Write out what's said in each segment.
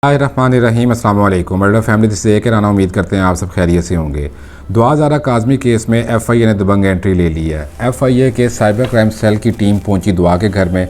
रहीम अस्सलाम वालेकुम murder family से एक राना उम्मीद करते हैं आप सब खैरियत से होंगे। दुआ ज़ारा काज़मी केस में एफआईए ने दबंग एंट्री ले ली है। एफआईए के साइबर क्राइम सेल की टीम पहुंची दुआ के घर में।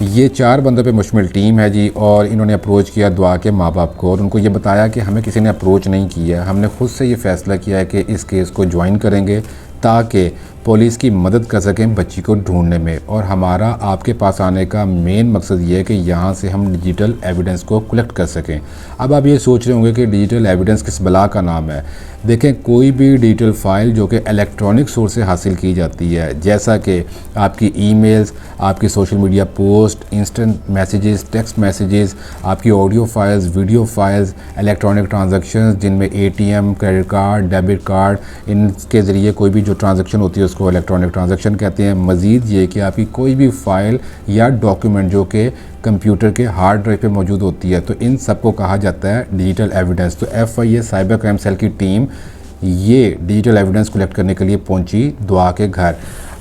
ये 4 बंदों पे मुश्तमिल टीम है जी, और इन्होंने अप्रोच किया दुआ के माँ बाप को और उनको ये बताया कि हमें किसी ने अप्रोच नहीं किया, हमने ख़ुद से ये फ़ैसला किया है कि इस केस को ज्वाइन करेंगे ताकि पुलिस की मदद कर सकें बच्ची को ढूंढने में। और हमारा आपके पास आने का मेन मकसद ये है कि यहाँ से हम डिजिटल एविडेंस को कलेक्ट कर सकें। अब आप ये सोच रहे होंगे कि डिजिटल एविडेंस किस बला का नाम है। देखें, कोई भी डिजिटल फ़ाइल जो कि इलेक्ट्रॉनिक सोर्स से हासिल की जाती है, जैसा कि आपकी ईमेल्स, आपकी social media post, instant messages, text messages, आपकी audio files, video files, electronic transactions जिनमें ATM, credit card, debit card, इनके ज़रिए कोई भी जो ट्रांजैक्शन होती है उसको इलेक्ट्रॉनिक ट्रांजैक्शन कहते हैं। मज़ीद ये कि आपकी कोई भी फ़ाइल या डॉक्यूमेंट जो कि कंप्यूटर के हार्ड ड्राइव पे मौजूद होती है, तो इन सब को कहा जाता है डिजिटल एविडेंस। तो एफआईए साइबर क्राइम सेल की टीम ये डिजिटल एविडेंस कलेक्ट करने के लिए पहुंची दुआ के घर,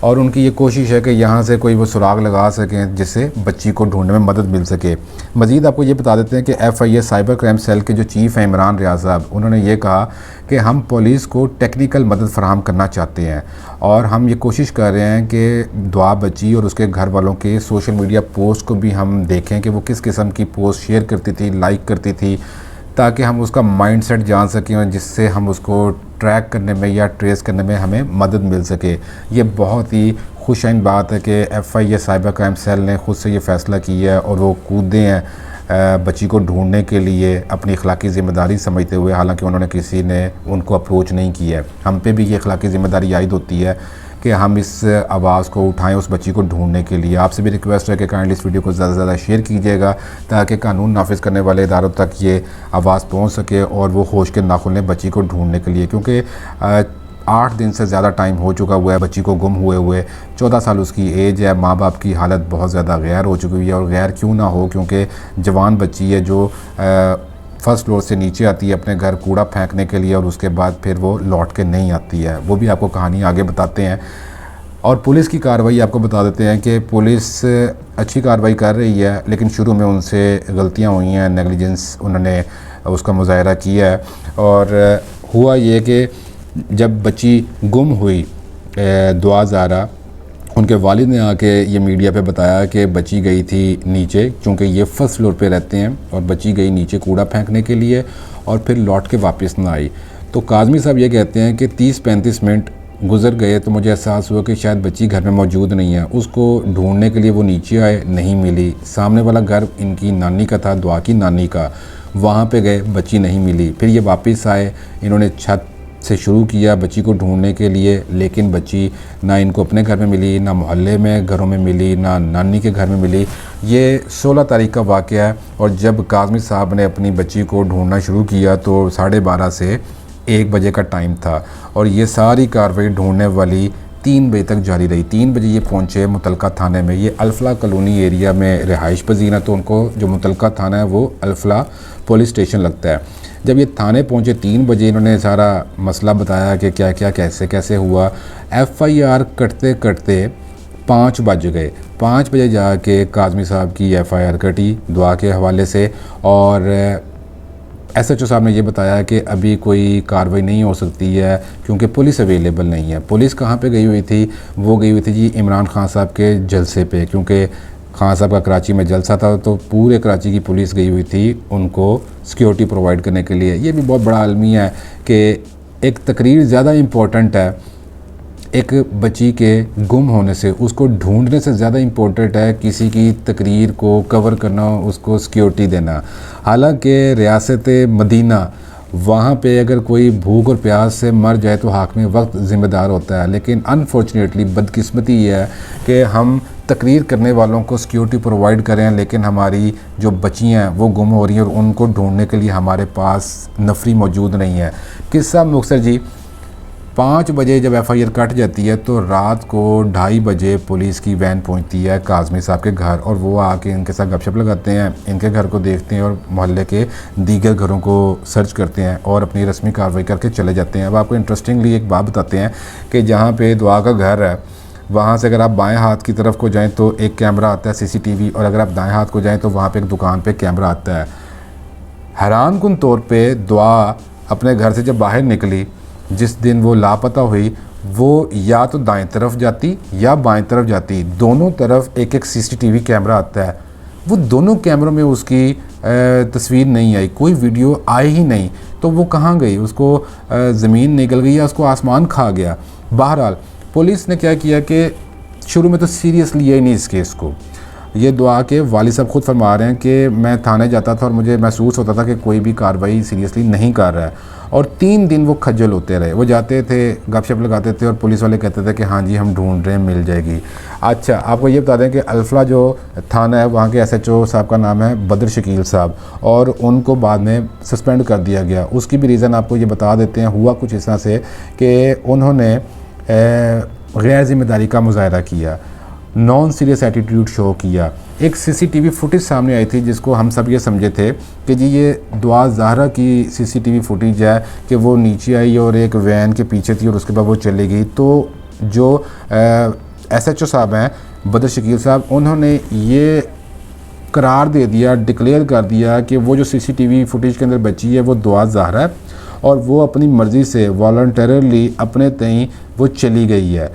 और उनकी ये कोशिश है कि यहाँ से कोई वो सुराग लगा सकें जिससे बच्ची को ढूंढने में मदद मिल सके। मज़ीद आपको ये बता देते हैं कि एफआईए साइबर क्राइम सेल के जो चीफ़ हैं इमरान रियाज साहब, उन्होंने ये कहा कि हम पुलिस को टेक्निकल मदद फराहम करना चाहते हैं और हम ये कोशिश कर रहे हैं कि दुआ बच्ची और उसके घर वालों के सोशल मीडिया पोस्ट को भी हम देखें कि वो किस किस्म की पोस्ट शेयर करती थी, लाइक करती थी, ताकि हम उसका माइंडसेट जान सकें और जिससे हम उसको ट्रैक करने में या ट्रेस करने में हमें मदद मिल सके। ये बहुत ही खुशाइन बात है कि एफआईए साइबर क्राइम सेल ने ख़ुद से ये फ़ैसला किया है और वो कूदे हैं बच्ची को ढूंढने के लिए अपनी अखलाकी ज़िम्मेदारी समझते हुए, हालांकि उन्होंने किसी ने उनको अप्रोच नहीं किया है। हम पे भी ये अखलाकी ज़िम्मेदारी आयद होती है कि हम इस आवाज़ को उठाएं उस बच्ची को ढूंढने के लिए। आपसे भी रिक्वेस्ट है कि काइंडली इस वीडियो को ज़्यादा से ज़्यादा शेयर कीजिएगा ताकि कानून नाफिज करने वाले इदारों तक ये आवाज़ पहुंच सके और वो होश के नाखुन लें बच्ची को ढूंढने के लिए, क्योंकि 8 दिन से ज़्यादा टाइम हो चुका हुआ है बच्ची को गुम हुए 14 साल उसकी एज है। माँ बाप की हालत बहुत ज़्यादा गैर हो चुकी है, और गैर क्यों ना हो क्योंकि जवान बच्ची है जो फर्स्ट फ्लोर से नीचे आती है अपने घर कूड़ा फेंकने के लिए और उसके बाद फिर वो लौट के नहीं आती है। वो भी आपको कहानी आगे बताते हैं। और पुलिस की कार्रवाई आपको बता देते हैं कि पुलिस अच्छी कार्रवाई कर रही है, लेकिन शुरू में उनसे गलतियां हुई हैं, नेगलिजेंस उन्होंने उसका मुजाहरा किया है। और हुआ ये कि जब बच्ची गुम हुई दुआ ज़ारा, उनके वालिद ने आके ये मीडिया पे बताया कि बच्ची गई थी नीचे, चूँकि ये फर्स्ट फ्लोर पे रहते हैं, और बच्ची गई नीचे कूड़ा फेंकने के लिए और फिर लौट के वापस ना आई। तो काज़मी साहब ये कहते हैं कि 30-35 मिनट गुजर गए तो मुझे एहसास हुआ कि शायद बच्ची घर में मौजूद नहीं है। उसको ढूंढने के लिए वो नीचे आए, नहीं मिली। सामने वाला घर इनकी नानी का था, दुआ की नानी का, वहाँ पे गए, बच्ची नहीं मिली। फिर ये वापस आए, इन्होंने छत से शुरू किया बच्ची को ढूंढने के लिए, लेकिन बच्ची ना इनको अपने घर में मिली, ना मोहल्ले में घरों में मिली, ना नानी के घर में मिली। ये 16 तारीख का वाक़या है, और जब काज़मी साहब ने अपनी बच्ची को ढूंढना शुरू किया तो 12:30 से 1 बजे का टाइम था, और ये सारी कार्रवाई ढूंढने वाली 3 बजे तक जारी रही। 3 बजे ये पहुँचे मुतलका थाने में। ये अल्फला कॉलोनी एरिया में रिहाइश पजीर है, तो उनको जो मुतलका थाना है वो अल्फला पुलिस स्टेशन लगता है। जब ये थाने पहुँचे 3 बजे, इन्होंने सारा मसला बताया कि क्या क्या कैसे कैसे हुआ। एफआईआर कटते कटते 5 बज गए। 5 बजे जाके काज़मी साहब की एफआईआर कटी दुआ के हवाले से, और एसएचओ साहब ने ये बताया कि अभी कोई कार्रवाई नहीं हो सकती है क्योंकि पुलिस अवेलेबल नहीं है। पुलिस कहाँ पे गई हुई थी? वो गई हुई थी जी इमरान खान साहब के जलसे पे, क्योंकि खान साहब का कराची में जलसा था, तो पूरे कराची की पुलिस गई हुई थी उनको सिक्योरिटी प्रोवाइड करने के लिए। ये भी बहुत बड़ा अलमिया है कि एक तकरीर ज़्यादा इम्पोर्टेंट है एक बच्ची के गुम होने से, उसको ढूंढने से ज़्यादा इम्पोर्टेंट है किसी की तकरीर को कवर करना, उसको सिक्योरिटी देना। हालांकि रियासत मदीना, वहाँ पे अगर कोई भूख और प्यास से मर जाए तो हाकिम वक्त ज़िम्मेदार होता है, लेकिन अनफॉर्चुनेटली बदकिस्मती ये है कि हम तकरीर करने वालों को सिक्योरिटी प्रोवाइड करें, लेकिन हमारी जो बच्चियाँ हैं वो गुम हो रही हैं और उनको ढूंढने के लिए हमारे पास नफरी मौजूद नहीं है। किस्सा मुख्तर जी, 5 बजे जब एफआईआर कट जाती है तो रात को 2:30 बजे पुलिस की वैन पहुंचती है काज़मी साहब के घर, और वो आके इनके साथ गपशप लगाते हैं, इनके घर को देखते हैं और मोहल्ले के दीगर घरों को सर्च करते हैं और अपनी रस्मी कार्रवाई करके चले जाते हैं। अब आपको इंटरेस्टिंगली एक बात बताते हैं कि जहाँ पे दुआ का घर है, वहाँ से अगर आप बाएं हाथ की तरफ को जाएँ तो एक कैमरा आता है सीसीटीवी, और अगर आप दाएँ हाथ को जाएँ तो वहाँ पर एक दुकान पर कैमरा आता है। हैरानकुन तौर पे दुआ अपने घर से जब बाहर निकली, जिस दिन वो लापता हुई, वो या तो दाएं तरफ जाती या बाएं तरफ जाती, दोनों तरफ एक एक सीसीटीवी कैमरा आता है। वो दोनों कैमरों में उसकी तस्वीर नहीं आई, कोई वीडियो आई ही नहीं। तो वो कहाँ गई? उसको ज़मीन निकल गई या उसको आसमान खा गया? बहरहाल पुलिस ने क्या किया कि शुरू में तो सीरियस लिया ही नहीं इस केस को। ये दुआ के वालिद साहब खुद फरमा रहे हैं कि मैं थाने जाता था और मुझे महसूस होता था कि कोई भी कार्रवाई सीरियसली नहीं कर रहा है, और 3 दिन वो खज्जल होते रहे। वो जाते थे, गपशप लगाते थे और पुलिस वाले कहते थे कि हाँ जी हम ढूंढ रहे हैं, मिल जाएगी। अच्छा, आपको ये बता दें कि अल्फला जो थाना है वहाँ के SHO साहब का नाम है बदर शकील साहब, और उनको बाद में सस्पेंड कर दिया गया। उसकी भी रीज़न आपको ये बता देते हैं। हुआ कुछ इस तरह से कि उन्होंने गैर ज़िम्मेदारी का मुजाहरा किया, नॉन सीरियस एटीट्यूड शो किया। एक CCTV फुटेज सामने आई थी जिसको हम सब ये समझे थे कि जी ये दुआ ज़हरा की CCTV फुटेज है कि वो नीचे आई और एक वैन के पीछे थी और उसके बाद वो चली गई। तो जो SHO साहब हैं बदर शकील साहब, उन्होंने ये करार दे दिया, डिक्लेयर कर दिया कि वो जो CCTV फुटेज के अंदर बची है वो दुआ ज़हरा है और वो अपनी मर्ज़ी से वॉलंटरली अपने तय वो चली गई है।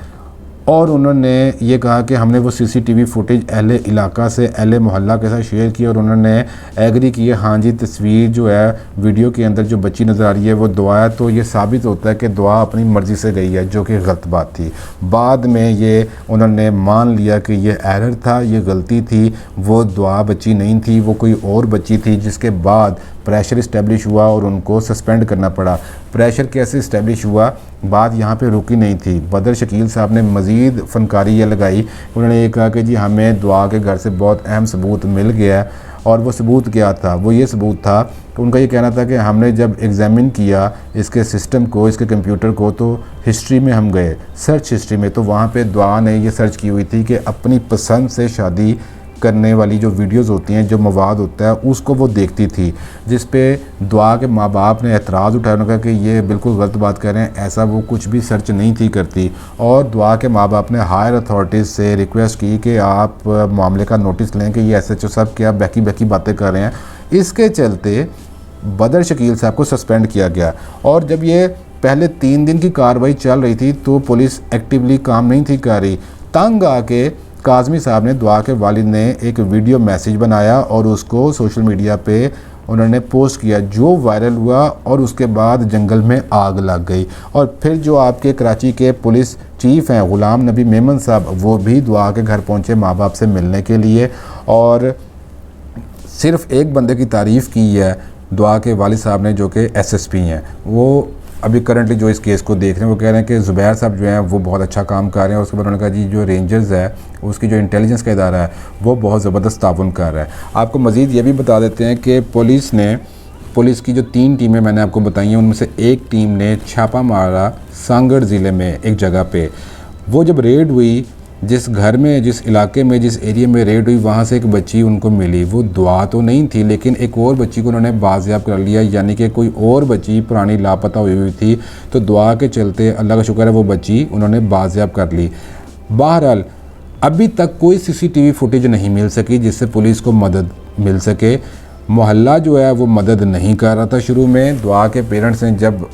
और उन्होंने ये कहा कि हमने वो CCTV फुटेज अहले इलाका से, अहले मोहल्ला के साथ शेयर की और उन्होंने एग्री की है, हाँ जी तस्वीर जो है वीडियो के अंदर जो बच्ची नज़र आ रही है वो दुआ है। तो ये साबित होता है कि दुआ अपनी मर्ज़ी से गई है, जो कि गलत बात थी। बाद में ये उन्होंने मान लिया कि ये एरर था, ये गलती थी, वो दुआ बच्ची नहीं थी, वो कोई और बच्ची थी, जिसके बाद प्रेशर इस्टेब्लिश हुआ और उनको सस्पेंड करना पड़ा। प्रेशर कैसे इस्टेब्लिश हुआ, बात यहाँ पे रुकी नहीं थी। बदर शकील साहब ने मज़ीद फ़नकारी ये लगाई, उन्होंने ये कहा कि जी हमें दुआ के घर से बहुत अहम सबूत मिल गया है। और वो सबूत क्या था? वो ये सबूत था कि उनका ये कहना था कि हमने जब एग्ज़ामिन किया इसके सिस्टम को, इसके कंप्यूटर को, तो हिस्ट्री में हम गए, सर्च हिस्ट्री में, तो वहाँ पे दुआ ने ये सर्च की हुई थी कि अपनी पसंद से शादी करने वाली जो वीडियोस होती हैं, जो मवाद होता है, उसको वो देखती थी, जिस पे दुआ के माँ बाप ने एतराज़ उठाया। उन्होंने कहा कि ये बिल्कुल गलत बात कर रहे हैं, ऐसा वो कुछ भी सर्च नहीं थी करती। और दुआ के माँ बाप ने हायर अथॉरिटीज़ से रिक्वेस्ट की कि आप मामले का नोटिस लें कि ये SHO साहब क्या बहकी बहकी बातें कर रहे हैं। इसके चलते बदर शकील साहब को सस्पेंड किया गया। और जब ये पहले 3 दिन की कार्रवाई चल रही थी तो पुलिस एक्टिवली काम नहीं थी कर रही। तंग आके काज़मी साहब ने, दुआ के वालिद ने, एक वीडियो मैसेज बनाया और उसको सोशल मीडिया पे उन्होंने पोस्ट किया, जो वायरल हुआ और उसके बाद जंगल में आग लग गई। और फिर जो आपके कराची के पुलिस चीफ़ हैं ग़ुलाम नबी मेमन साहब, वो भी दुआ के घर पहुँचे माँ बाप से मिलने के लिए, और सिर्फ़ एक बंदे की तारीफ़ की है दुआ के वालिद साहब ने, जो कि SSP हैं। वो अभी करंटली जो इस केस को देख रहे हैं वो कह रहे हैं कि ज़ुबैर साहब जो हैं वो बहुत अच्छा काम कर रहे हैं। उसके बाद उन्होंने कहा जी जो रेंजर्स है, उसकी जो इंटेलिजेंस का इदारा है वो बहुत ज़बरदस्त ताउन कर रहा है। आपको मज़ीद ये भी बता देते हैं कि पुलिस की जो 3 टीमें मैंने आपको बताई हैं, उनमें से एक टीम ने छापा मारा सांगड़ ज़िले में एक जगह पे। वो जब रेड हुई, जिस घर में, जिस इलाके में, जिस एरिया में रेड हुई, वहाँ से एक बच्ची उनको मिली। वो दुआ तो नहीं थी, लेकिन एक और बच्ची को उन्होंने बाजियाब कर लिया, यानी कि कोई और बच्ची पुरानी लापता हुई थी। तो दुआ के चलते अल्लाह का शुक्र है वो बच्ची उन्होंने बाजियाब कर ली। बहरहाल अभी तक कोई CCTV फुटेज नहीं मिल सकी जिससे पुलिस को मदद मिल सके। मोहल्ला जो है वो मदद नहीं कर रहा था शुरू में। दुआ के पेरेंट्स ने जब,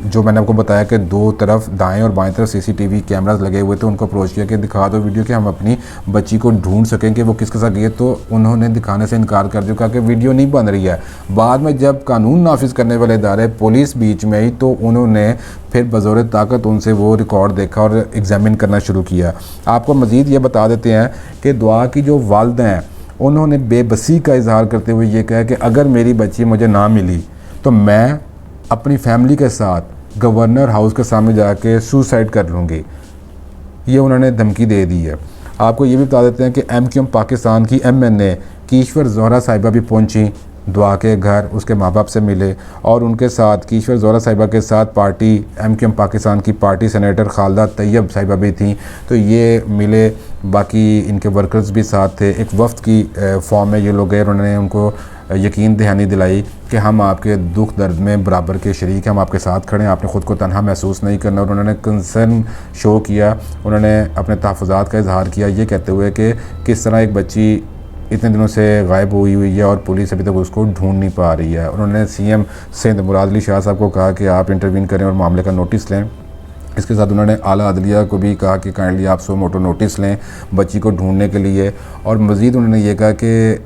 जो मैंने आपको बताया कि 2 तरफ, दाएं और बाएं तरफ CCTV कैमरास लगे हुए थे, उनको अप्रोच किया कि दिखा दो वीडियो कि हम अपनी बच्ची को ढूंढ सकें कि वो किसके साथ गई है। तो उन्होंने दिखाने से इनकार कर दिया, कहा कि वीडियो नहीं बन रही है। बाद में जब कानून नाफिज करने वाले इदारे, पुलिस बीच में आई, तो उन्होंने फिर बज़ौर ताकत उनसे वो रिकॉर्ड देखा और एग्ज़ामिन करना शुरू किया। आपको मज़ीद ये बता देते हैं कि दुआ की जो वालिदा हैं, उन्होंने बेबसी का इजहार करते हुए ये कहा कि अगर मेरी बच्ची मुझे ना मिली तो मैं अपनी फैमिली के साथ गवर्नर हाउस के सामने जाके सुसाइड कर लूँगी। ये उन्होंने धमकी दे दी है। आपको ये भी बता देते हैं कि MQM पाकिस्तान की MNA कीश्वर ज़ोहरा साहिबा भी पहुंची दुआ के घर, उसके माँ बाप से मिले, और उनके साथ कीश्वर ज़ोहरा साहिबा के साथ पार्टी, MQM पाकिस्तान की पार्टी सेनेटर खालदा तैयब साहिबा भी थी। तो ये मिले, बाकी इनके वर्कर्स भी साथ थे। एक वफ्द की फॉर्म में ये लोग गए, उन्होंने उनको यकीन दहानी दिलाई कि हम आपके दुख दर्द में बराबर के शरीक हैं, हम आपके साथ खड़े हैं, आपने ख़ुद को तन्हा महसूस नहीं करना। और उन्होंने कंसर्न शो किया, उन्होंने अपने तहफ़्फ़ुज़ात का इजहार किया, ये कहते हुए कि किस तरह एक बच्ची इतने दिनों से गायब हुई है और पुलिस अभी तक उसको ढूंढ नहीं पा रही है। उन्होंने सीएम सिंध मुराद अली शाह साहब को कहा कि आप इंटरवीन करें और मामले का नोटिस लें। इसके साथ उन्होंने आला अदलिया को भी कहा कि काइंडली आप सो मोटो नोटिस लें बच्ची को ढूंढने के लिए। और मज़ीद उन्होंने ये कहा कि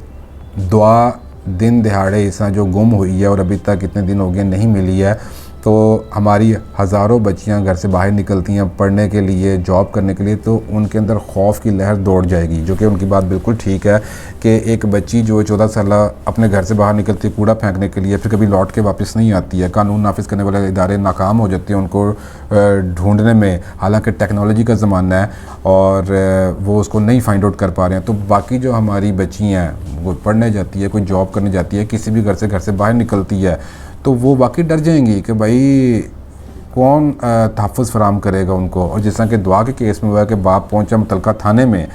दुआ दिन दिहाड़े इस जो गुम हुई है और अभी तक इतने दिन हो गए नहीं मिली है, तो हमारी हज़ारों बच्चियां घर से बाहर निकलती हैं पढ़ने के लिए, जॉब करने के लिए, तो उनके अंदर खौफ की लहर दौड़ जाएगी। जो कि उनकी बात बिल्कुल ठीक है कि एक बच्ची जो 14 साल अपने घर से बाहर निकलती है कूड़ा फेंकने के लिए, फिर कभी लौट के वापस नहीं आती है। कानून नाफिज करने वाले इदारे नाकाम हो जाते हैं उनको ढूंढने में, हालांकि टेक्नोलॉजी का ज़माना है और वो उसको नहीं फाइंड आउट कर पा रहे हैं। तो बाकी जो हमारी बच्ची हैं वो पढ़ने जाती है, कोई जॉब करने जाती है, किसी भी घर से बाहर निकलती है, तो वो वाकई डर जाएंगी कि भाई कौन तहफ़्फ़ुज़ फराम करेगा उनको। और जिस तरह के दुआ के केस में हुआ है कि बाप पहुंचा मुतलका थाने में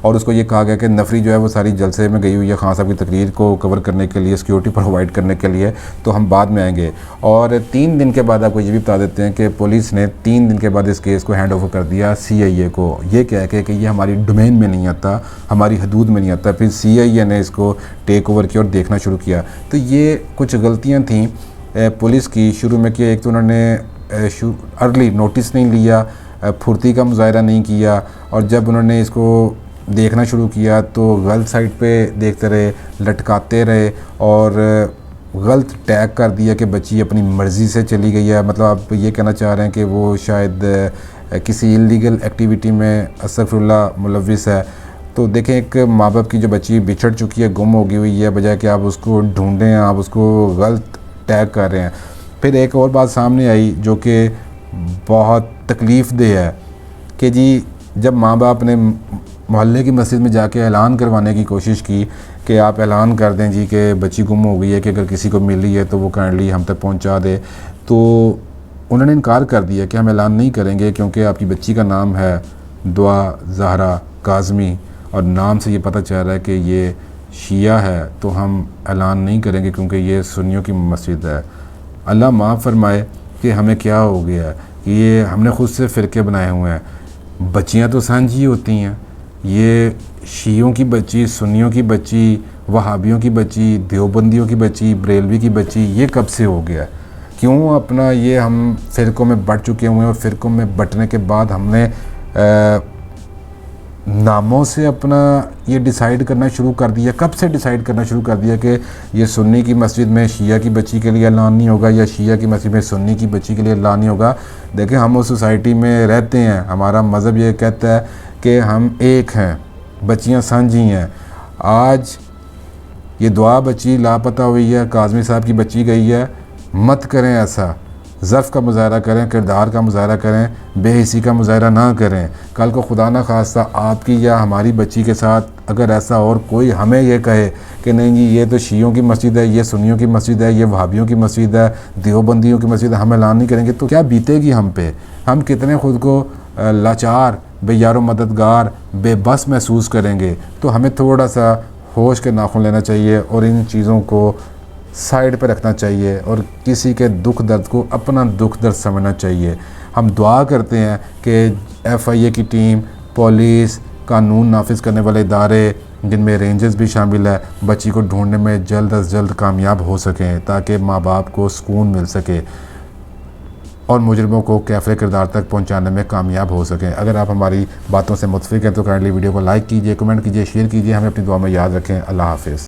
और उसको ये कहा गया कि नफरी जो है वो सारी जलसे में गई हुई है खान साहब की तकरीर को कवर करने के लिए, सिक्योरिटी प्रोवाइड करने के लिए, तो हम बाद में आएंगे। और 3 दिन के बाद आपको ये भी बता देते हैं कि पुलिस ने 3 दिन के बाद इस केस को हैंड ओवर कर दिया CIA को, ये कह के कि ये हमारी डोमेन में नहीं आता, हमारी हदूद में नहीं आता। फिर CIA ने इसको टेक ओवर किया और देखना शुरू किया। तो ये कुछ गलतियाँ थीं पुलिस की शुरू में कि एक तो उन्होंने अर्ली नोटिस नहीं लिया, फुर्ती का मुजाहरा नहीं किया, और जब उन्होंने इसको देखना शुरू किया तो गलत साइड पे देखते रहे, लटकाते रहे और गलत टैग कर दिया कि बच्ची अपनी मर्ज़ी से चली गई है। मतलब आप ये कहना चाह रहे हैं कि वो शायद किसी इलीगल एक्टिविटी में अस्तगफिरुल्लाह मुलव्विस है। तो देखें, एक माँ बाप की जो बच्ची बिछड़ चुकी है, गुम हो गई हुई है, बजाय कि आप उसको ढूंढें, आप उसको गलत टैग कर रहे हैं। फिर एक और बात सामने आई जो कि बहुत तकलीफ़ देह है कि जी जब माँ बाप ने मोहल्ले की मस्जिद में जाके ऐलान करवाने की कोशिश की कि आप ऐलान कर दें जी कि बच्ची गुम हो गई है, कि अगर किसी को मिली है तो वो काइंडली हम तक पहुंचा दे, तो उन्होंने इनकार कर दिया कि हम ऐलान नहीं करेंगे क्योंकि आपकी बच्ची का नाम है दुआ ज़हरा काज़मी और नाम से ये पता चल रहा है कि ये शिया है, तो हम ऐलान नहीं करेंगे क्योंकि ये सुन्नियों की मस्जिद है। अल्लाह माफ़ फरमाए कि हमें क्या हो गया कि ये हमने ख़ुद से फ़िरके बनाए हुए हैं। बच्चियाँ तो सांझी होती हैं, ये शियों की बच्ची, सुन्नियों की बच्ची, वहाबियों की बच्ची, देवबंदियों की बच्ची, बरेलवी की बच्ची, ये कब से हो गया? क्यों अपना ये हम फ़िरकों में बँट चुके हुए हैं और फ़िरकों में बँटने के बाद हमने नामों से अपना ये डिसाइड करना शुरू कर दिया। कब से डिसाइड करना शुरू कर दिया कि ये सुन्नी की मस्जिद में शिया की बच्ची के लिए ऐलान नहीं होगा या शिया की मस्जिद में सुन्नी की बच्ची के लिए ऐलान नहीं होगा। देखें, हम उस सोसाइटी में रहते हैं, हमारा मज़हब ये कहता है कि हम एक हैं, बच्चियाँ सांझी हैं। आज ये दुआ बच्ची लापता हुई है, काज़मी साहब की बच्ची गई है, मत करें ऐसा। ज़र्फ़ का मुज़ाहरा करें, किरदार का मुज़ाहरा करें, बेहिसी का मुज़ाहरा ना करें। कल को खुदा ना खास्ता आपकी या हमारी बच्ची के साथ अगर ऐसा और कोई हमें ये कहे कि नहीं जी ये तो शियों की मस्जिद है, ये सुन्नियों की मस्जिद है, ये वहाबियों की मस्जिद है, देवबंदियों की मस्जिद है, हम ऐलान नहीं करेंगे, तो क्या बीतेगी हम पे? हम कितने ख़ुद को लाचार, बेयारो मददगार, बेबस महसूस करेंगे। तो हमें थोड़ा सा होश के नाखून लेना चाहिए और इन चीज़ों को साइड पे रखना चाहिए और किसी के दुख दर्द को अपना दुख दर्द समझना चाहिए। हम दुआ करते हैं कि FIA की टीम, पुलिस, कानून नाफिज करने वाले इदारे जिनमें रेंजर्स भी शामिल है, बच्ची को ढूंढने में जल्द अज जल्द कामयाब हो सकें ताकि माँ बाप को सुकून मिल सके और मुजरिमों को कैफ़े किरदार तक पहुंचाने में कामयाब हो सकें। अगर आप हमारी बातों से मुतफिक हैं तो काइंडली वीडियो को लाइक कीजिए, कमेंट कीजिए, शेयर कीजिए। हमें अपनी दुआ में याद रखें। अल्लाह हाफ़िज़।